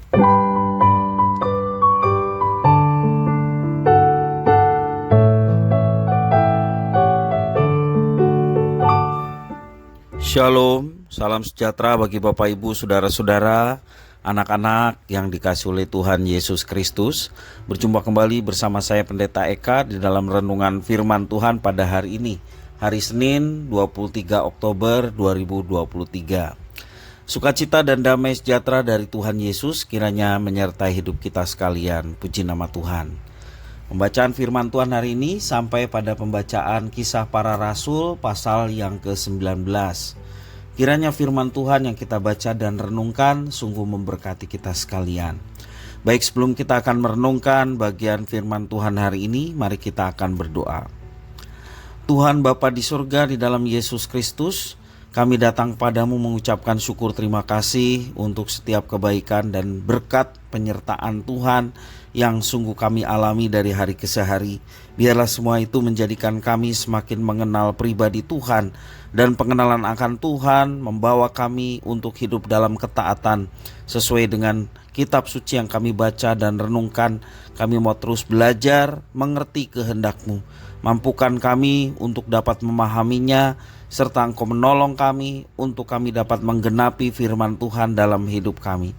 Shalom, salam sejahtera bagi Bapak Ibu, saudara-saudara, anak-anak yang dikasihi oleh Tuhan Yesus Kristus. Berjumpa kembali bersama saya Pendeta Eka di dalam renungan firman Tuhan pada hari ini, hari Senin 23 Oktober 2023. Sukacita dan damai sejahtera dari Tuhan Yesus kiranya menyertai hidup kita sekalian. Puji nama Tuhan. Pembacaan firman Tuhan hari ini sampai pada pembacaan Kisah Para Rasul pasal yang ke-19. Kiranya firman Tuhan yang kita baca dan renungkan sungguh memberkati kita sekalian. Baik, sebelum kita akan merenungkan bagian firman Tuhan hari ini, mari kita akan berdoa. Tuhan Bapa di surga, di dalam Yesus Kristus, kami datang padamu mengucapkan syukur terima kasih untuk setiap kebaikan dan berkat penyertaan Tuhan yang sungguh kami alami dari hari ke hari. Biarlah semua itu menjadikan kami semakin mengenal pribadi Tuhan, dan pengenalan akan Tuhan membawa kami untuk hidup dalam ketaatan sesuai dengan kitab suci yang kami baca dan renungkan. Kami mau terus belajar mengerti kehendak-Mu. Mampukan kami untuk dapat memahaminya, serta Engkau menolong kami untuk kami dapat menggenapi firman Tuhan dalam hidup kami.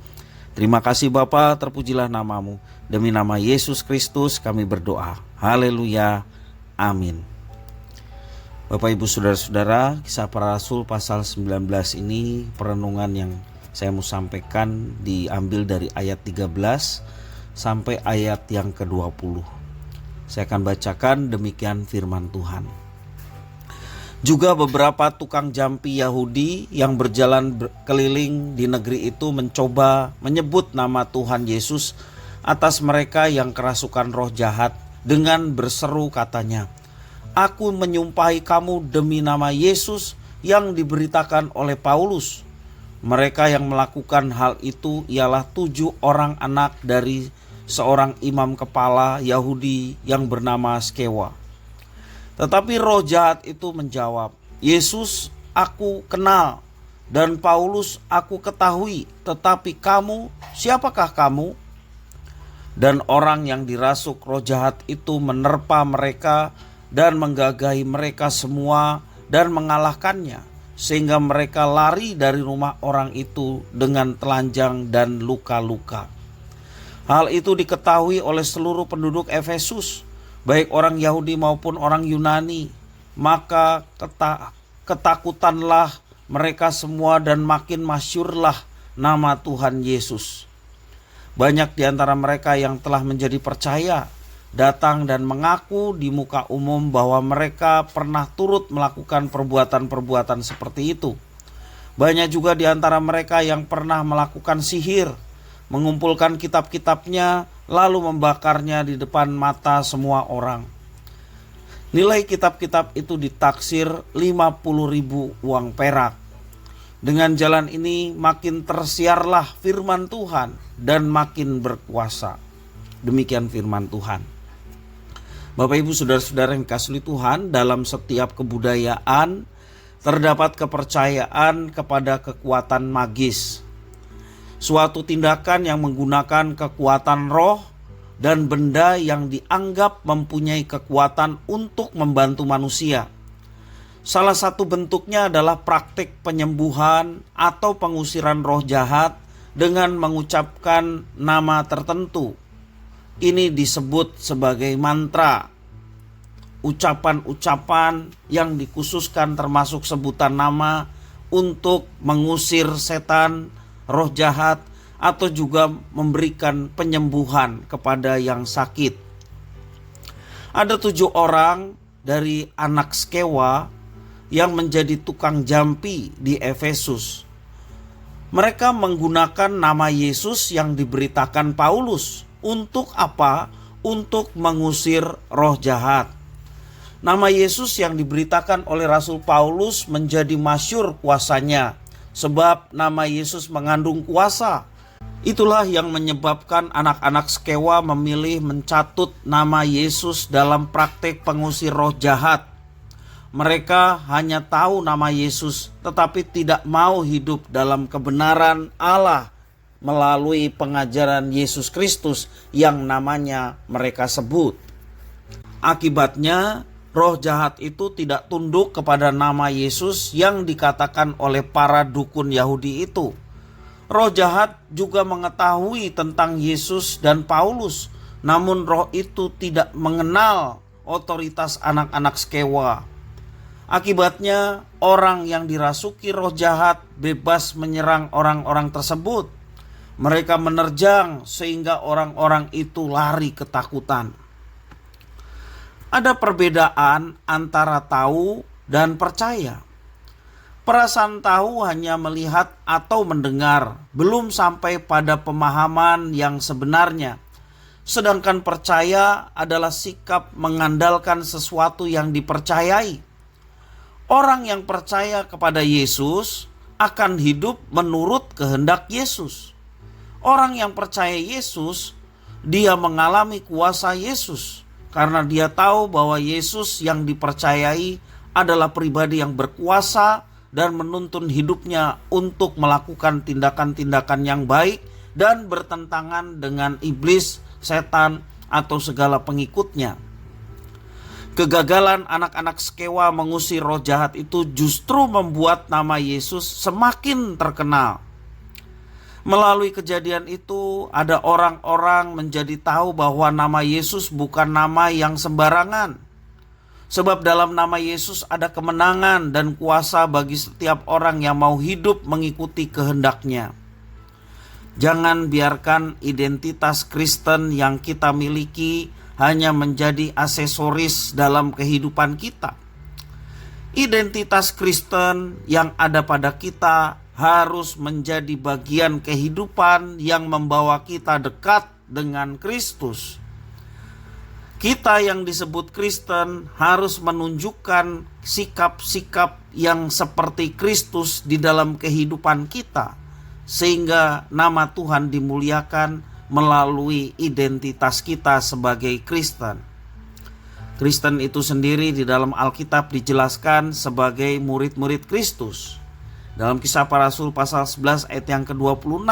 Terima kasih Bapa, terpujilah nama-Mu. Demi nama Yesus Kristus kami berdoa. Haleluya. Amin. Bapak Ibu saudara-saudara, Kisah Para Rasul pasal 19 ini perenungan yang saya mau sampaikan diambil dari ayat 13 sampai ayat yang ke-20. Saya akan bacakan demikian firman Tuhan. Juga beberapa tukang jampi Yahudi yang berjalan keliling di negeri itu mencoba menyebut nama Tuhan Yesus atas mereka yang kerasukan roh jahat dengan berseru katanya, "Aku menyumpahi kamu demi nama Yesus yang diberitakan oleh Paulus." Mereka yang melakukan hal itu ialah 7 orang anak dari seorang imam kepala Yahudi yang bernama Skewa. Tetapi roh jahat itu menjawab, "Yesus aku kenal dan Paulus aku ketahui, tetapi kamu, siapakah kamu?" Dan orang yang dirasuk roh jahat itu menerpa mereka dan menggagahi mereka semua dan mengalahkannya, sehingga mereka lari dari rumah orang itu dengan telanjang dan luka-luka. Hal itu diketahui oleh seluruh penduduk Efesus, baik orang Yahudi maupun orang Yunani. Maka ketakutanlah mereka semua dan makin masyhurlah nama Tuhan Yesus. Banyak di antara mereka yang telah menjadi percaya datang dan mengaku di muka umum bahwa mereka pernah turut melakukan perbuatan-perbuatan seperti itu. Banyak juga di antara mereka yang pernah melakukan sihir, mengumpulkan kitab-kitabnya lalu membakarnya di depan mata semua orang. Nilai kitab-kitab itu ditaksir 50.000 uang perak. Dengan jalan ini makin tersiarlah firman Tuhan dan makin berkuasa. Demikian firman Tuhan. Bapak Ibu saudara-saudara yang dikasihi Tuhan, dalam setiap kebudayaan terdapat kepercayaan kepada kekuatan magis. Suatu tindakan yang menggunakan kekuatan roh dan benda yang dianggap mempunyai kekuatan untuk membantu manusia. Salah satu bentuknya adalah praktik penyembuhan atau pengusiran roh jahat dengan mengucapkan nama tertentu. Ini disebut sebagai mantra. Ucapan-ucapan yang dikhususkan termasuk sebutan nama untuk mengusir setan, roh jahat, atau juga memberikan penyembuhan kepada yang sakit. Ada 7 orang dari anak Skewa yang menjadi tukang jampi di Efesus. Mereka menggunakan nama Yesus yang diberitakan Paulus. Untuk apa? Untuk mengusir roh jahat. Nama Yesus yang diberitakan oleh Rasul Paulus menjadi masyhur kuasanya, sebab nama Yesus mengandung kuasa. Itulah yang menyebabkan anak-anak Skewa memilih mencatut nama Yesus dalam praktik pengusir roh jahat. Mereka hanya tahu nama Yesus, tetapi tidak mau hidup dalam kebenaran Allah melalui pengajaran Yesus Kristus yang namanya mereka sebut. Akibatnya, roh jahat itu tidak tunduk kepada nama Yesus yang dikatakan oleh para dukun Yahudi itu. Roh jahat juga mengetahui tentang Yesus dan Paulus, namun roh itu tidak mengenal otoritas anak-anak Skewa. Akibatnya, orang yang dirasuki roh jahat bebas menyerang orang-orang tersebut. Mereka menerjang sehingga orang-orang itu lari ketakutan. Ada perbedaan antara tahu dan percaya. Perasaan tahu hanya melihat atau mendengar, belum sampai pada pemahaman yang sebenarnya. Sedangkan percaya adalah sikap mengandalkan sesuatu yang dipercayai. Orang yang percaya kepada Yesus akan hidup menurut kehendak Yesus. Orang yang percaya Yesus, dia mengalami kuasa Yesus karena dia tahu bahwa Yesus yang dipercayai adalah pribadi yang berkuasa dan menuntun hidupnya untuk melakukan tindakan-tindakan yang baik dan bertentangan dengan iblis, setan, atau segala pengikutnya. Kegagalan anak-anak Skewa mengusir roh jahat itu justru membuat nama Yesus semakin terkenal. Melalui kejadian itu, ada orang-orang menjadi tahu bahwa nama Yesus bukan nama yang sembarangan. Sebab dalam nama Yesus ada kemenangan dan kuasa bagi setiap orang yang mau hidup mengikuti kehendak-Nya. Jangan biarkan identitas Kristen yang kita miliki hanya menjadi aksesoris dalam kehidupan kita. Identitas Kristen yang ada pada kita harus menjadi bagian kehidupan yang membawa kita dekat dengan Kristus. Kita yang disebut Kristen harus menunjukkan sikap-sikap yang seperti Kristus di dalam kehidupan kita, sehingga nama Tuhan dimuliakan melalui identitas kita sebagai Kristen. Kristen itu sendiri di dalam Alkitab dijelaskan sebagai murid-murid Kristus. Dalam Kisah Para Rasul pasal 11 ayat yang ke-26.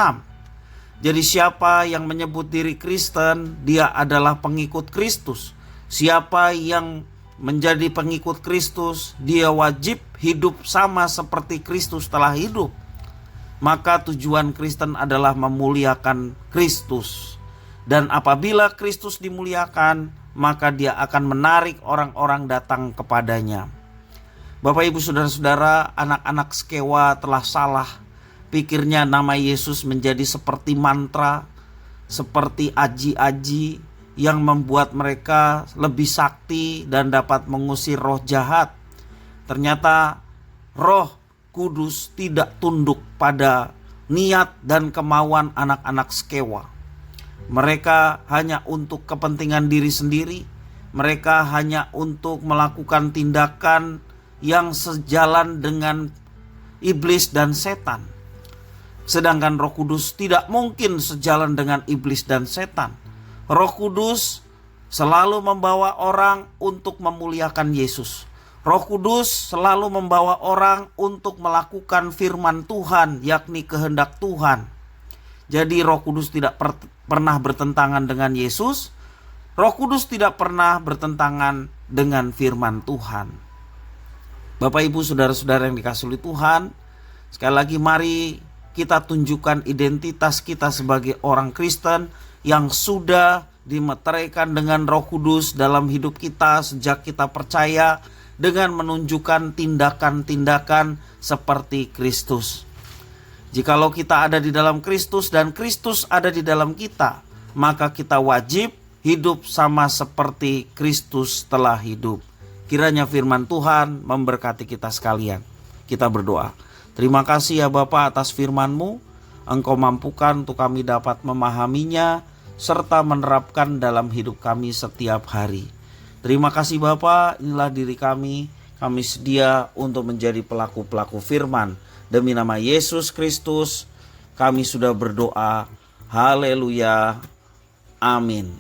Jadi siapa yang menyebut diri Kristen, dia adalah pengikut Kristus. Siapa yang menjadi pengikut Kristus, dia wajib hidup sama seperti Kristus telah hidup. Maka tujuan Kristen adalah memuliakan Kristus. Dan apabila Kristus dimuliakan, maka dia akan menarik orang-orang datang kepadanya. Bapak, Ibu, Saudara-saudara, anak-anak Skewa telah salah. Pikirnya nama Yesus menjadi seperti mantra, seperti aji-aji yang membuat mereka lebih sakti dan dapat mengusir roh jahat. Ternyata Roh Kudus tidak tunduk pada niat dan kemauan anak-anak Skewa. Mereka hanya untuk kepentingan diri sendiri. Mereka hanya untuk melakukan tindakan yang sejalan dengan iblis dan setan. Sedangkan Roh Kudus tidak mungkin sejalan dengan iblis dan setan. Roh Kudus selalu membawa orang untuk memuliakan Yesus. Roh Kudus selalu membawa orang untuk melakukan firman Tuhan, yakni kehendak Tuhan. Jadi Roh Kudus tidak pernah bertentangan dengan Yesus. Roh Kudus tidak pernah bertentangan dengan firman Tuhan. Bapak, Ibu, Saudara-saudara yang dikasihi Tuhan, sekali lagi mari kita tunjukkan identitas kita sebagai orang Kristen yang sudah dimeteraikan dengan Roh Kudus dalam hidup kita sejak kita percaya, dengan menunjukkan tindakan-tindakan seperti Kristus. Jikalau kita ada di dalam Kristus dan Kristus ada di dalam kita, maka kita wajib hidup sama seperti Kristus telah hidup. Kiranya firman Tuhan memberkati kita sekalian. Kita berdoa. Terima kasih ya Bapa atas firman-Mu. Engkau mampukan untuk kami dapat memahaminya serta menerapkan dalam hidup kami setiap hari. Terima kasih Bapa, inilah diri kami. Kami sedia untuk menjadi pelaku-pelaku firman. Demi nama Yesus Kristus, kami sudah berdoa. Haleluya. Amin.